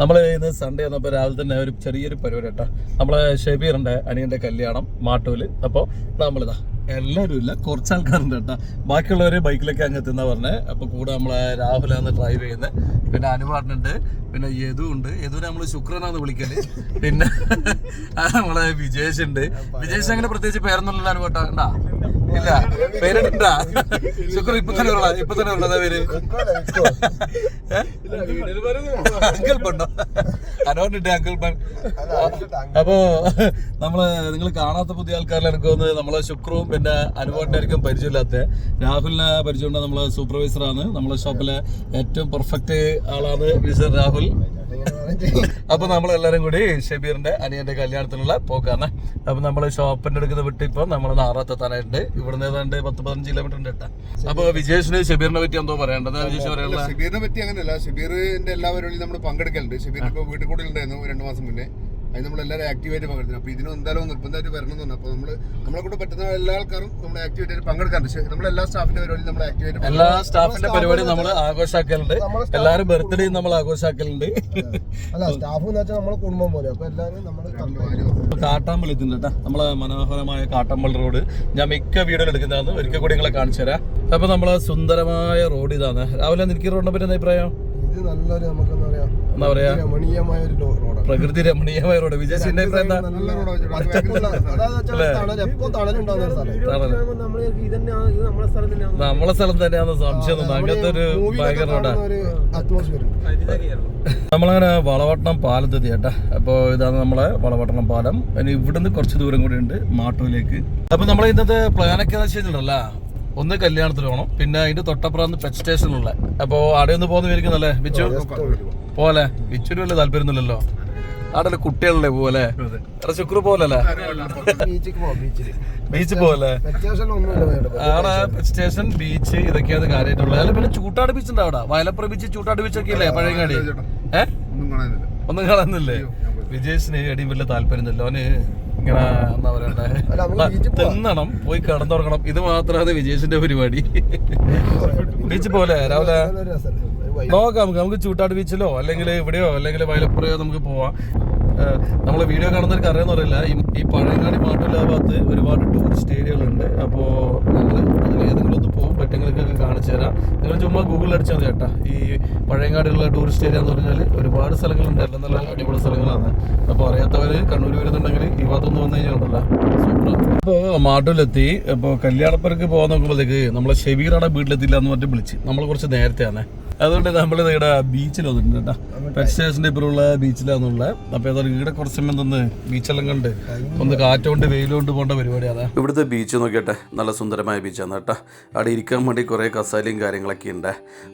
നമ്മൾ ഇന്ന് സൺഡേ വന്നപ്പോൾ രാവിലെ തന്നെ ഒരു ചെറിയൊരു പരിപാടി കേട്ടോ. നമ്മളെ ഷബീറിന്റെ അനിയന്റെ കല്യാണം മാട്ടൂല്. അപ്പോൾ നമ്മളിതാ എല്ലാവരും ഇല്ല, കുറച്ച് ആൾക്കാരുണ്ട് കേട്ടോ. ബാക്കിയുള്ളവർ ബൈക്കിലൊക്കെ അങ്ങ് എത്തുന്ന പറഞ്ഞത്. അപ്പോൾ കൂടെ നമ്മളെ രാഹുലാണ് ഡ്രൈവ് ചെയ്യുന്നത്, പിന്നെ അനുപാടനുണ്ട്, പിന്നെ യദു ഉണ്ട്. യദുവിനെ നമ്മൾ ശുക്രനാന്ന് വിളിക്കല്. പിന്നെ നമ്മളെ വിജേഷ് ഉണ്ട്. വിജേഷ് അങ്ങനെ പ്രത്യേകിച്ച് പേരൊന്നുമില്ല അനുപാട്ടാ ഉണ്ടാ ഇല്ല, പേരിട്ടാ ശുക്ര ഇപ്പൊ തന്നെ ഉള്ളതാ പേര്. അങ്കിൾ പണ്ടോ അനുപാട്ടുണ്ട് അങ്കിൾ പൺ. അപ്പോ നമ്മള് നിങ്ങൾ കാണാത്ത പുതിയ ആൾക്കാരിൽ എനിക്ക് തോന്നുന്നത് നമ്മളെ ശുക്രവും പിന്നെ അനുപാടിനായിരിക്കും പരിചയമില്ലാത്ത. രാഹുലിനെ പരിചയമുണ്ട്, നമ്മളെ സൂപ്പർവൈസറാണ്, നമ്മളെ ഷോപ്പിലെ ഏറ്റവും പെർഫെക്റ്റ് ആളാണ് മിസ്റ്റർ രാഹുൽ. അപ്പൊ നമ്മളെല്ലാരും കൂടി ഷബീറിന്റെ അനിയന്റെ കല്യാണത്തിനുള്ള പോക്കാണ്. അപ്പൊ നമ്മള് ഷോപ്പിന്റെ അടുക്കുന്ന വിട്ട് ഇപ്പൊ നമ്മള് നാറത്തെത്താനായിട്ടുണ്ട്. ഇവിടുന്ന് ഏതാണ്ട് 10-15 കിലോമീറ്റർ ഉണ്ട് കേട്ടോ. അപ്പൊ വിജേഷിന് ഷബീറിനെ പറ്റി എന്തോ പറയേണ്ടത്? വിജേഷ് പറയാനുള്ള ഷബീറിനെ പറ്റി അങ്ങനെയല്ല, ഷബീറിന്റെ എല്ലാ പരിപാടിയും നമ്മൾ പങ്കെടുക്കലുണ്ട്. ഷബീറിന് ഇപ്പൊ വീട്ടിൽ കൂടെ ഉണ്ടായിരുന്നു 2 മാസം മുന്നേ. അത് നമ്മളെല്ലാവരും ആക്റ്റീവായിട്ട് പങ്കെടുക്കുന്നു. അപ്പോൾ ഇതിന് എന്തായാലും നിർബന്ധമായിട്ട് വരണം എന്ന് പറഞ്ഞു. അപ്പോൾ നമ്മളെ കൂടെ പറ്റുന്ന എല്ലാ ആൾക്കാരും നമ്മൾ ആക്റ്റീവായിട്ട് പങ്കെടുക്കാറുണ്ട്. നമ്മളെല്ലാ സ്റ്റാഫിന്റെ പരിപാടി നമ്മൾ ആക്റ്റീവായിട്ട് എല്ലാ സ്റ്റാഫിന്റെ പരിപാടി നമ്മൾ ആഘോഷാക്കലുണ്ട്. എല്ലാവരും ബർത്ത്ഡേ നമ്മൾ ആഘോഷാക്കലുണ്ട്. നമ്മളെ കുടുംബം പോലെ. അപ്പോൾ എല്ലാവരും നമ്മൾ കാട്ടാമ്പള്ളി എത്തുന്നുണ്ട് കേട്ടോ. നമ്മളെ മനോഹരമായ കാട്ടാമ്പള്ളി റോഡ് ഞാൻ മിക്ക വീഡിയോയിൽ എടുക്കുന്നതാണ്. ഒരിക്കൽ കൂടി നിങ്ങളെ കാണിച്ചു തരാം. അപ്പൊ നമ്മളെ സുന്ദരമായ റോഡ് ഇതാണ്. രാവിലെ നിനക്ക് റോഡിനെ പറ്റി എന്താ അഭിപ്രായം? ഇത് നല്ലൊരു നമുക്ക് എന്താ പറയാ രമണീയമായ ഒരു റോഡാണ്, പ്രകൃതി രമണീയമായ റോഡ്. വിജയസിന്റെ അഭിപ്രായം എന്താ? നമ്മളെ സ്ഥലം തന്നെയാണെന്ന് സംശയം. അങ്ങനത്തെ ഒരു ഭയങ്കര റോഡാണ്. നമ്മളങ്ങനെ വളവട്ടണം പാലത്തെത്തി കേട്ടാ. അപ്പോൾ ഇതാണ് നമ്മളെ വളവട്ടണം പാലം. ഇനി ഇവിടുന്ന് കുറച്ച് ദൂരം കൂടി ഉണ്ട് മാട്ടൂലേക്ക്. അപ്പൊ നമ്മൾ ഇന്നത്തെ പ്ലാനൊക്കെ ചെയ്തിട്ടുണ്ടല്ലോ. ഒന്ന് കല്യാണത്തിന് പോകണം, പിന്നെ അതിന്റെ തൊട്ടപ്പുറം പെറ്റ് സ്റ്റേഷനുള്ള. അപ്പൊ അവിടെ ഒന്ന് പോകുന്ന വിചാരിക്കുന്നല്ലേ ബിച്ചു? പോലെ ബിച്ചുവിന് വല്ല താല്പര്യമൊന്നുമില്ലല്ലോ. അവിടെ കുട്ടികളുടെ പോലെ ശുക്ര പോലല്ലേ ബീച്ച് പോലെ. ആടെ പെറ്റ് സ്റ്റേഷൻ, ബീച്ച്, ഇതൊക്കെയാണ് കാര്യമായിട്ടുള്ളത്. അല്ല പിന്നെ ചൂട്ടാട് ബീച്ച് ഉണ്ട് അവിടെ. വയലപ്പുറ ബീച്ച്, ചൂട്ടാട് ബീച്ചൊക്കെ ഇല്ലേ പഴയങ്ങാടി? ഒന്നും കാണുന്നില്ലേ? വിജേഷിന് അടിയും വലിയ താല്പര്യമൊന്നുമില്ല. അവന് ഇങ്ങനെ എന്താ പറയണ്ടേ, തിന്നണം, പോയി കിടന്നുറങ്ങണം, ഇത് മാത്രമാണ് വിജേഷിന്റെ പരിപാടി. ബീച്ച് പോലെ രാവിലെ നോക്കാം. നമുക്ക് ചൂട്ടാട് ബീച്ചിലോ അല്ലെങ്കിൽ ഇവിടെയോ അല്ലെങ്കിൽ വയലപ്പുറയോ നമുക്ക് പോവാം. നമ്മളെ വീഡിയോ കാണുന്നവർക്ക് അറിയാന്ന് പറയില്ല, ഈ പഴയങ്ങാടി മാട്ടൂല ഭാഗത്ത് ഒരുപാട് ടൂറിസ്റ്റ് ഏരിയകളുണ്ട്. അപ്പോൾ നമ്മൾ അതിൽ ഏതെങ്കിലും ഒന്ന് പോകും, പറ്റങ്ങളൊക്കെ കാണിച്ചു തരാം. നിങ്ങൾ ചുമ്മാ ഗൂഗിളിൽ അടിച്ചാൽ മതി കേട്ടോ. ഈ പഴയങ്ങാടിയുള്ള ടൂറിസ്റ്റ് ഏരിയ എന്ന് പറഞ്ഞാൽ ഒരുപാട് സ്ഥലങ്ങളുണ്ട്, എല്ലാം നല്ല അടിപൊളി സ്ഥലങ്ങളാണ്. അപ്പോൾ അറിയാത്തവർ കണ്ണൂർ വരുന്നുണ്ടെങ്കിൽ ഈ ഭാഗത്തൊന്ന് വന്നു കഴിഞ്ഞാൽ ഉണ്ടല്ലോ സൂപ്പർ. അപ്പോൾ മാട്ടൂലെത്തി. അപ്പോൾ കല്യാണപ്പുറക്ക് പോകാൻ നോക്കുമ്പോഴത്തേക്ക് നമ്മളെ ഷബീറാടെ വീട്ടിലെത്തില്ല എന്ന് പറഞ്ഞിട്ട് വിളിച്ച്. നമ്മൾ കുറച്ച് നേരത്തെയാണ്, അതുകൊണ്ട് നമ്മൾ ഇവിടെ ബീച്ചിൽ വന്നിട്ടുണ്ട് കേട്ടോ. പെറ്റ് സ്റ്റേഷൻ്റെ ഇപ്പുറമുള്ള ബീച്ചിലാണെന്നുള്ള. അപ്പോൾ ഏതായാലും ഇവിടെ കുറച്ച് സമയം തന്ന് ബീച്ചെല്ലാം കണ്ട് ഒന്ന് കാറ്റുകൊണ്ട് വെയിലുകൊണ്ട് പോകേണ്ട പരിപാടിയാണ്. ഇവിടുത്തെ ബീച്ച് നോക്കിയട്ടെ, നല്ല സുന്ദരമായ ബീച്ചാണ് കേട്ടോ. അവിടെ ഇരിക്കാൻ വേണ്ടി കുറേ കസാലയും കാര്യങ്ങളൊക്കെ ഉണ്ട്.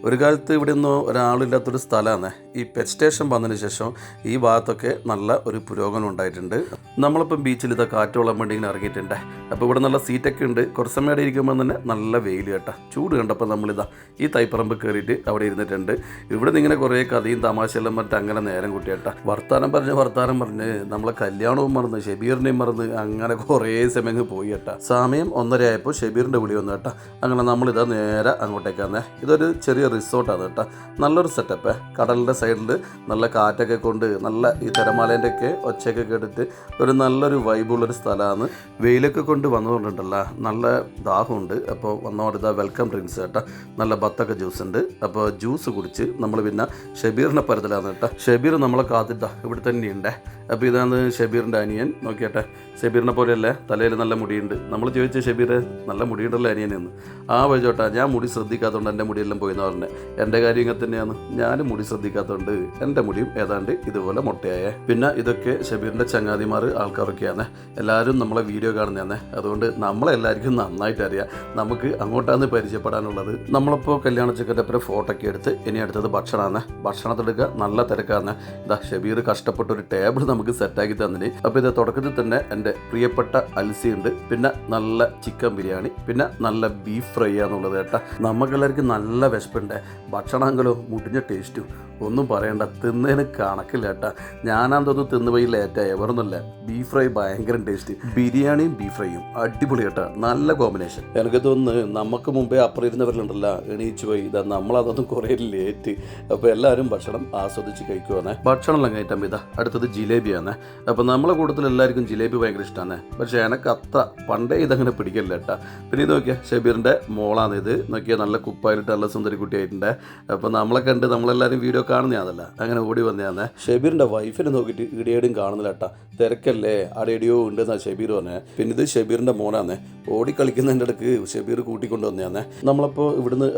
ഒരു കാലത്ത് ഇവിടെ ഒന്നും ഒരാളില്ലാത്തൊരു സ്ഥലമാണ്. ഈ പെറ്റ് സ്റ്റേഷൻ വന്നതിന് ശേഷം ഈ ഭാഗത്തൊക്കെ നല്ല ഒരു പുരോഗമനം ഉണ്ടായിട്ടുണ്ട്. നമ്മളിപ്പം ബീച്ചിൽ ഇതാ കാറ്റ് കൊള്ളാൻ വേണ്ടി ഇങ്ങനെ ഇറങ്ങിയിട്ടുണ്ട്. അപ്പോൾ ഇവിടെ നല്ല സീറ്റൊക്കെ ഉണ്ട്. കുറച്ച് സമയം അവിടെ ഇരിക്കുമ്പോൾ തന്നെ നല്ല വെയിൽ കേട്ടോ. ചൂട് കണ്ടപ്പോൾ നമ്മളിതാ ഈ തൈപ്പറമ്പ് കയറിയിട്ട് അവിടെ ഇരുന്നിട്ടുണ്ട്. ഇവിടെ നിന്ന് ഇങ്ങനെ കുറേ കഥയും തമാശയെല്ലാം പറഞ്ഞിട്ട് അങ്ങനെ നേരം കൂട്ടിയേട്ടാ. വർത്താനം പറഞ്ഞ് നമ്മളെ കല്യാണവും മറന്ന് ഷബീറിനെയും മറന്ന് അങ്ങനെ കുറേ സമയം പോയി കേട്ടാ. സമയം 1:30 ആയപ്പോൾ ഷബീറിൻ്റെ വിളി വന്നു കേട്ടാ. അങ്ങനെ നമ്മളിതാ നേരെ അങ്ങോട്ടേക്കാന്നേ. ഇതൊരു ചെറിയ റിസോർട്ടാണ് കേട്ടോ. നല്ലൊരു സെറ്റപ്പ്. കടലിൻ്റെ സൈഡിൽ നല്ല കാറ്റൊക്കെ കൊണ്ട് നല്ല ഈ തിരമാലേൻ്റെ ഒക്കെ ഒച്ചയൊക്കെ കേട്ടിട്ട് ഒരു നല്ലൊരു വൈബുള്ളൊരു സ്ഥലമാണ്. വെയിലൊക്കെ കൊണ്ട് വന്നുകൊണ്ടുണ്ടല്ലോ, നല്ല ദാഹമുണ്ട്. അപ്പോൾ വന്നോട് വെൽക്കം ഡ്രിങ്ക്സ് കേട്ടോ. നല്ല ബത്തൊക്കെ ജ്യൂസ് ഉണ്ട്. അപ്പോൾ ജ്യൂസ് കുടിച്ച് നമ്മൾ പിന്നെ ഷബീറിനെ പരത്തിലാണ് കേട്ടോ. ഷബീർ നമ്മളെ കാത്തിട്ടാ ഇവിടെ തന്നെയുണ്ട്. അപ്പോൾ ഇതാണ് ഷബീറിൻ്റെ അനിയൻ. നോക്കിയേട്ടെ, ഷബീറിനെ പോലെയല്ലേ, തലയിൽ നല്ല മുടിയുണ്ട്. നമ്മൾ ചോദിച്ച ഷബീർ നല്ല മുടിയുണ്ടല്ലോ അനിയനെന്ന്. ആ വഴിച്ചോട്ടാ, ഞാൻ മുടി ശ്രദ്ധിക്കാത്തതുകൊണ്ട് എൻ്റെ മുടിയെല്ലാം പോയെന്ന് പറഞ്ഞത്. എൻ്റെ കാര്യം ഇങ്ങനെ തന്നെയാണ്, ഞാനും മുടി ശ്രദ്ധിക്കാത്തതുകൊണ്ട് എൻ്റെ മുടിയും ഏതാണ്ട് ഇതുപോലെ മുട്ടയായേ. പിന്നെ ഇതൊക്കെ ഷബീറിൻ്റെ ചങ്ങാതിമാർ ആൾക്കാരൊക്കെയാണ്. എല്ലാവരും നമ്മളെ വീഡിയോ കാണുന്നതാണ്. അതുകൊണ്ട് നമ്മളെല്ലാവർക്കും നന്നായിട്ട് അറിയാം നമുക്ക് അങ്ങോട്ടാണ് പരിചയപ്പെടാനുള്ളത്. നമ്മളിപ്പോൾ കല്യാണ ചെക്കൻ്റെ ഫോട്ടോ ഒക്കെ എടുത്ത് ഇനി അടുത്തത് ഭക്ഷണമാണ്. ഭക്ഷണത്തെടുക്കുക, നല്ല തിരക്കാണ്. ഇതാ ഷബീർ കഷ്ടപ്പെട്ട ഒരു ടേബിൾ നമുക്ക് സെറ്റാക്കി തന്നിന്. അപ്പോൾ ഇത് തുടക്കത്തിൽ തന്നെ എൻ്റെ പ്രിയപ്പെട്ട അൽസി ഉണ്ട്, പിന്നെ നല്ല ചിക്കൻ ബിരിയാണി, പിന്നെ നല്ല ബീഫ് ഫ്രൈ ആണെന്നുള്ളത് കേട്ടോ. നമുക്കെല്ലാവർക്കും നല്ല വിശപ്പുണ്ട്. ഭക്ഷണമെങ്കിലോ മുടിഞ്ഞ ടേസ്റ്റും. ഒന്നും പറയണ്ട, തിന്നതിന് കണക്കില്ല കേട്ടാ. ഞാനാന്തോന്ന് തിന്നുപോയി ലേറ്റായ വേറൊന്നുമല്ല, ബീഫ് ഫ്രൈ ഭയങ്കര ടേസ്റ്റ്. ബിരിയാണിയും ബീഫ് ഫ്രൈയും അടിപൊളി കേട്ടാ, നല്ല കോമ്പിനേഷൻ. എനിക്ക് തോന്നുന്നു നമുക്ക് മുമ്പേ അപ്പുറം ഇരുന്നവരിലുണ്ടല്ലോ എണീച്ചു പോയി, ഇതാ നമ്മളതൊന്നും കുറേ ലേറ്റ്. അപ്പോൾ എല്ലാവരും ഭക്ഷണം ആസ്വദിച്ച് കഴിക്കുവാണേ. ഭക്ഷണം എല്ലാം കഴിക്കാൻ ഇതാ അടുത്തത് ജിലേബിയാണ്. അപ്പോൾ നമ്മളെ കൂട്ടത്തിൽ എല്ലാവർക്കും ജിലേബി ഭയങ്കര ഇഷ്ടമാണ്. പക്ഷേ എനിക്ക് അത്ര പണ്ടേ ഇതങ്ങനെ പിടിക്കില്ല കേട്ടാ. പിന്നെ ഇത് നോക്കിയാൽ ഷബീറിൻ്റെ മോളാണ് ഇത്. നോക്കിയാൽ നല്ല കുപ്പായിട്ട് നല്ല സുന്ദരി കുട്ടിയായിട്ടുണ്ട്. അപ്പോൾ നമ്മളെ കണ്ട് നമ്മളെല്ലാവരും വീഡിയോ കാണുന്നതാണല്ല, അങ്ങനെ ഓടി വന്നതാണ്. ഷബീറിൻ്റെ വൈഫിനെ നോക്കിയിട്ട് ഇടിയേടും കാണുന്നില്ല കേട്ടാ, തിരക്കല്ലേ ആടെയോ ഉണ്ടെന്നാണ് ഷബീർ പറഞ്ഞത്. പിന്നെ ഇത് ഷബീറിൻ്റെ മോനാണ്. ഓടിക്കളിക്കുന്നതിൻ്റെ ഇടയ്ക്ക് ഷബീർ കൂട്ടിക്കൊണ്ട് വന്നതാണ്. നമ്മളപ്പോൾ ഇവിടുന്ന്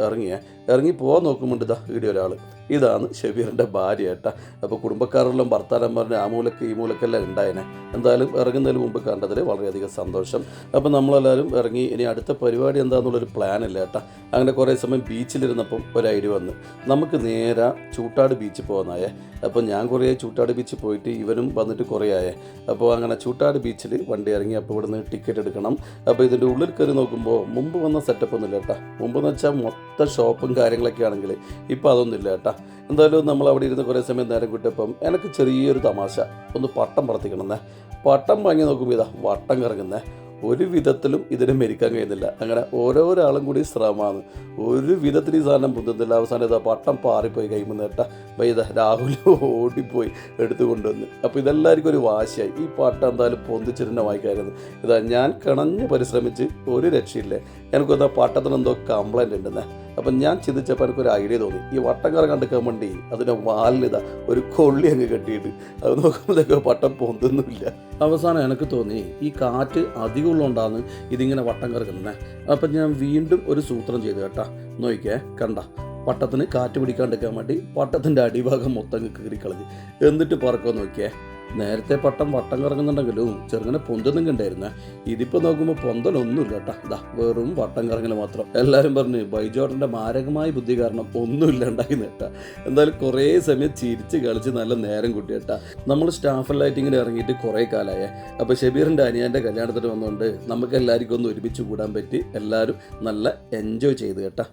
ഇറങ്ങി പോകാൻ നോക്കുമ്പോണ്ട് ഇതാ ഇവിടെ ഒരാൾ. ഇതാണ് ഷബീറിൻ്റെ ഭാര്യ കേട്ടാ. അപ്പോൾ കുടുംബക്കാരെല്ലാം ഭർത്താനം പറഞ്ഞ് ആ മൂലക്ക് ഈ മൂലക്കെല്ലാം ഉണ്ടായേനെ. എന്തായാലും ഇറങ്ങുന്നതിന് മുമ്പ് കണ്ടതിൽ വളരെയധികം സന്തോഷം. അപ്പോൾ നമ്മളെല്ലാവരും ഇറങ്ങി. ഇനി അടുത്ത പരിപാടി എന്താണെന്നുള്ളൊരു പ്ലാനില്ല കേട്ടാ. അങ്ങനെ കുറേ സമയം ബീച്ചിലിരുന്നപ്പം ഒരു ഐഡിയ വന്ന് നമുക്ക് നേരെ ചൂട്ടാട് ബീച്ചിൽ പോകുന്നതായേ. അപ്പോൾ ഞാൻ കുറേ ചൂട്ടാട് ബീച്ചിൽ പോയിട്ട് ഇവനും വന്നിട്ട് കുറേ ആയേ. അപ്പോൾ അങ്ങനെ ചൂട്ടാട് ബീച്ചിൽ വണ്ടി ഇറങ്ങി. അപ്പോൾ ഇവിടുന്ന് ടിക്കറ്റ് എടുക്കണം. അപ്പോൾ ഇതിൻ്റെ ഉള്ളിൽ കയറി നോക്കുമ്പോൾ മുമ്പ് വന്ന സെറ്റപ്പ് ഒന്നുമില്ല കേട്ടാ. മുമ്പെന്ന് വെച്ചാൽ മൊത്തം ഷോപ്പും കാര്യങ്ങളൊക്കെ ആണെങ്കിൽ ഇപ്പോൾ അതൊന്നുമില്ല കേട്ടാ. എന്തായാലും നമ്മൾ അവിടെ ഇരുന്ന് കുറേ സമയം നേരം കിട്ടിയപ്പം എനിക്ക് ചെറിയൊരു തമാശ, ഒന്ന് പട്ടം പറത്തിക്കണമെന്നേ. പട്ടം വാങ്ങി നോക്കുമ്പോൾ ഇതാ വട്ടം കറങ്ങുന്നേ. ഒരു വിധത്തിലും ഇതിനെ മെരിക്കാൻ കഴിയുന്നില്ല. അങ്ങനെ ഓരോരാളും കൂടി ശ്രമമാണ്. ഒരു വിധത്തിൽ ഈ സാധനം പൊന്തുന്നില്ല. അവസാനം ഇതാ പട്ടം പാറിപ്പോയി കൈമുന്ന് കേട്ടാ. അപ്പോൾ ഇതാ രാഹുൽ ഓടിപ്പോയി എടുത്തു കൊണ്ടുവന്ന്. അപ്പോൾ ഇതെല്ലാവർക്കും ഒരു വാശിയായി. ഈ പട്ടം എന്തായാലും പൊന്തിച്ചിരുന്ന വായിക്കായിരുന്നു. ഇതാ ഞാൻ കിണഞ്ഞ് പരിശ്രമിച്ച് ഒരു രക്ഷയില്ലേ. എനിക്കൊന്നാ പട്ടത്തിന് എന്തോ കംപ്ലൈൻറ്റ് ഉണ്ടെന്നേ. അപ്പം ഞാൻ ചിന്തിച്ചപ്പോൾ എനിക്കൊരു ഐഡിയ തോന്നി. ഈ വട്ടം കണ്ടെടുക്കാൻ വേണ്ടി അതിൻ്റെ വാലിനിതാ ഒരു കൊള്ളി അങ്ങ് കെട്ടിയിട്ട് അത് നോക്കുമ്പോഴേക്കോ പട്ടം പൊന്തുന്നില്ല. അവസാനം എനിക്ക് തോന്നി ഈ കാറ്റ് അധികം ഉള്ളതുകൊണ്ടാണ് ഇതിങ്ങനെ വട്ടം കറക്കുന്നത്. അപ്പം ഞാൻ വീണ്ടും ഒരു സൂത്രം ചെയ്തു കേട്ടാ. നോക്കിക്കേ, കണ്ട പട്ടത്തിന് കാറ്റ് പിടിക്കാണ്ടിരിക്കാൻ വേണ്ടി പട്ടത്തിൻ്റെ അടിഭാഗം മൊത്തം കീറിക്കളഞ്ഞ് എന്നിട്ട് പറക്കാൻ നോക്കിയേ. നേരത്തെ പട്ടം വട്ടം കറങ്ങുന്നുണ്ടെങ്കിലും ചെറുങ്ങനെ പൊന്തൊന്നും കണ്ടായിരുന്നേ. ഇതിപ്പോൾ നോക്കുമ്പോൾ പൊന്തലൊന്നുമില്ല കേട്ടാ. ഇതാ വെറും വട്ടം കറങ്ങൽ മാത്രം. എല്ലാവരും പറഞ്ഞ് ബൈജോട്ടൻ്റെ മാരകമായ ബുദ്ധി കാരണം ഒന്നുമില്ല ഉണ്ടാക്കി കേട്ടാ. എന്തായാലും കുറേ സമയം ചിരിച്ച് കളിച്ച് നല്ല നേരം കൂട്ടി കേട്ടാ. നമ്മൾ സ്റ്റാഫെല്ലായിട്ട് ഇങ്ങനെ ഇറങ്ങിയിട്ട് കുറേ കാലമായേ. അപ്പോൾ ഷബീറിൻ്റെ അനിയൻ്റെ കല്യാണത്തിന് വന്നുകൊണ്ട് നമുക്ക് എല്ലാവർക്കും ഒന്ന് ഒരുമിച്ച് കൂടാൻ പറ്റി. എല്ലാവരും നല്ല എൻജോയ് ചെയ്ത് കേട്ടാ.